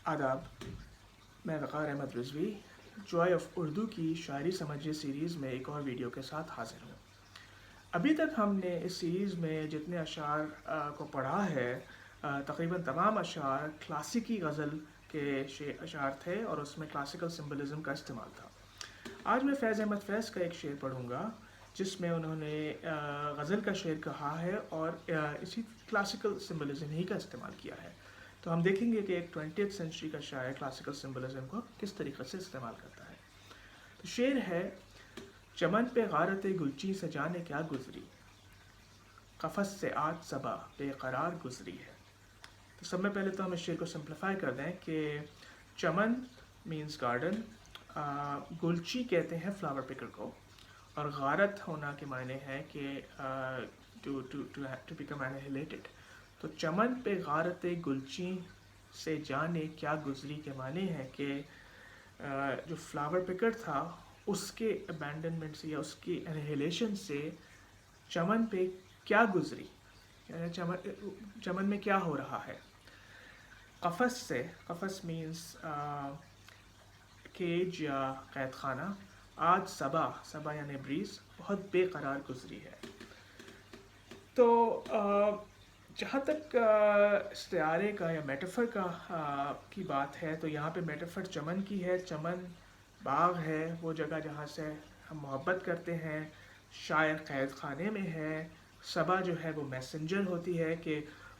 आदाब, मैं वक़ार Ahmad Rizvi Joy of Urdu की शायरी समझिए सीरीज़ में एक और वीडियो के साथ हाज़िर हूँ। अभी तक हमने इस सीरीज़ में जितने अशआर को पढ़ा है, तकरीबन तमाम अशआर क्लासिकी गज़ल के अशआर थे और उसमें क्लासिकल सिम्बलिज़म का इस्तेमाल था। आज मैं फैज़ अहमद फैज़ का एक शेर पढ़ूँगा जिसमें उन्होंने गज़ल का शेर कहा है और इसी क्लासिकल सिम्बलिज़म ही का इस्तेमाल किया है। तो हम देखेंगे कि एक 20th सेंचुरी का शायर क्लासिकल सिम्बलिज़म को किस तरीक़े से इस्तेमाल करता है। तो शेर है, चमन पे गारत गुलची से जाने क्या गुज़री, कफ़स से आज सबा बेकरार गुज़री है। तो सब में पहले तो हम इस शेर को सिंप्लीफाई कर दें कि चमन मीन्स गार्डन, गुलची कहते हैं फ्लावर पिकर को, और गारत होना के मायने हैं कि टू बिकम एनिहिलेटेड। तो चमन पे गारत गुलची से जाने क्या गुज़री के माने हैं कि जो फ्लावर पिकर था उसके अबैंडनमेंट से या उसकी एनिहिलेशन से चमन पे क्या गुज़री, यानी चमन में क्या हो रहा है। कफ़स से, कफ़स मीन्स केज या कैद खाना, आज सबा, सबा यानी ब्रीज़, बहुत बेकरार गुज़री है। तो जहाँ तक इस्तिआरे का या मेटाफर का की बात है, तो यहाँ पे मेटाफर चमन की है। चमन बाग है, वो जगह जहाँ से हम मोहब्बत करते हैं। शायर कैद खाने में है। सबा जो है वो मैसेंजर होती है कि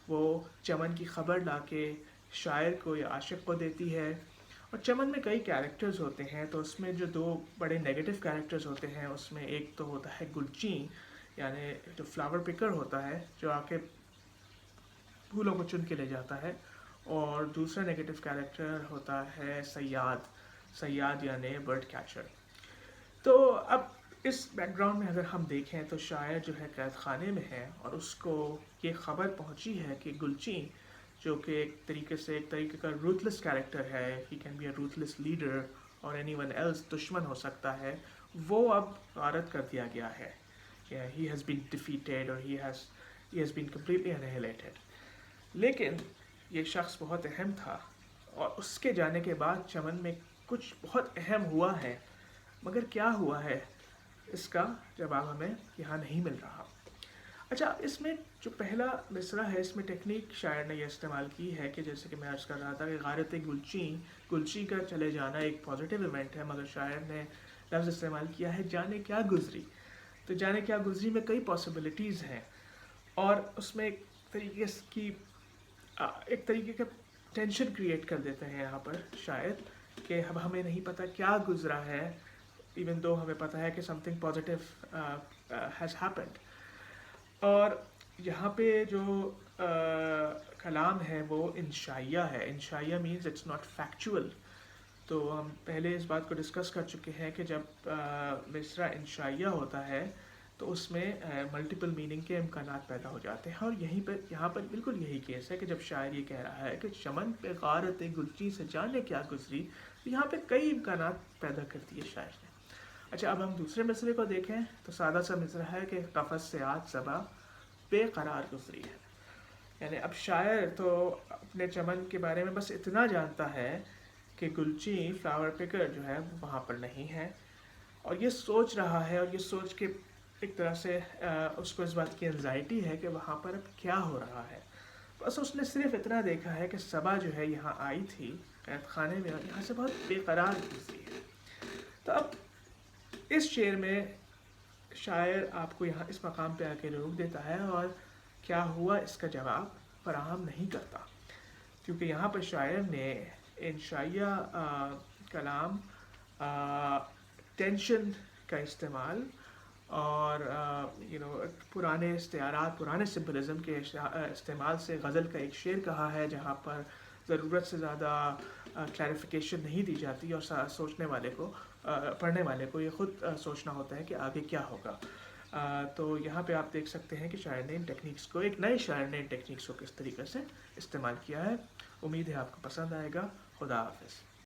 वो चमन की ख़बर लाके शायर को या आशिक़ को देती है। और चमन में कई कैरेक्टर्स होते हैं, तो उसमें जो दो बड़े नेगेटिव कैरेक्टर्स होते हैं, उसमें एक तो होता है गुलची, यानी जो फ्लावर पिकर होता है जो आके फूलों को चुन के ले जाता है, और दूसरा नेगेटिव कैरेक्टर होता है सयाद, सयाद यानी बर्ड कैचर। तो अब इस बैकग्राउंड में अगर हम देखें तो शायर जो है कैद खाने में है और उसको ये ख़बर पहुंची है कि गुलची, जो कि एक तरीके का रूथलेस कैरेक्टर है, he can be a ruthless leader और एनीवन एल्स, दुश्मन हो सकता है, वो अब गारत कर दिया गया है। ही हैज़ बीन डिफीटेड और he has been completely annihilated. लेकिन ये शख्स बहुत अहम था और उसके जाने के बाद चमन में कुछ बहुत अहम हुआ है, मगर क्या हुआ है इसका जवाब हमें यहाँ नहीं मिल रहा। अच्छा, इसमें जो पहला मिसरा है, इसमें टेक्निक शायर ने यह इस्तेमाल की है कि जैसे कि मैं अर्ज़ कर रहा था कि गारत गुलची का चले जाना एक पॉजिटिव इवेंट है, मगर शायर ने लफ्ज़ इस्तेमाल किया है जाने क्या गुज़री। तो जाने क्या गुज़री में कई पॉसिबिलिटीज़ हैं और उसमें एक तरीके का टेंशन क्रिएट कर देते हैं यहाँ पर शायद, कि अब हमें नहीं पता क्या गुज़रा है, इवन दो हमें पता है कि समथिंग पॉजिटिव हैज़ हैपेंड। और यहाँ पे जो कलाम है वो इंशाइया है। इंशाइया मीन्स इट्स नॉट फैक्चुअल। तो हम पहले इस बात को डिस्कस कर चुके हैं कि जब मिसरा इंशाइया होता है तो उसमें मल्टीपल मीनिंग के इम्कानात पैदा हो जाते हैं, और यहाँ पर बिल्कुल यही केस है कि जब शायर ये कह रहा है कि चमन पे गारत गुलची से जाने क्या गुज़री, तो यहाँ पे कई इम्कानात पैदा कर दिए शायर ने। अच्छा, अब हम दूसरे मिसरे को देखें तो सादा सा मिसरा है कि कफ़स से आज सबा बेकरार गुज़री है। यानी अब शायर तो अपने चमन के बारे में बस इतना जानता है कि गुलची फ्लावर पिकर जो है वो वहाँ पर नहीं है, और ये सोच रहा है, और ये सोच के एक तरह से उसको इस बात की एंजाइटी है कि वहाँ पर अब क्या हो रहा है। बस उसने सिर्फ इतना देखा है कि सबा जो है यहाँ आई थी कैद खाने में और यहाँ से बहुत बेकरार गुज़री है। तो अब इस शेर में शायर आपको यहाँ इस मकाम पे आके रोक देता है और क्या हुआ इसका जवाब फराहम नहीं करता, क्योंकि यहाँ पर शायर ने इंशाइया कलाम, टेंशन का इस्तेमाल और पुराने इस्तिआरात, पुराने सिम्बलिज़म के इस्तेमाल से गज़ल का एक शेर कहा है जहाँ पर ज़रूरत से ज़्यादा क्लैरिफिकेशन नहीं दी जाती और सोचने वाले को, पढ़ने वाले को ये ख़ुद सोचना होता है कि आगे क्या होगा। तो यहाँ पे आप देख सकते हैं कि शायर ने इन टेक्निक्स को, एक नए शायर ने इन टेक्निक्स को किस तरीके से इस्तेमाल किया है। उम्मीद है आपको पसंद आएगा। खुदा हाफ़िज़।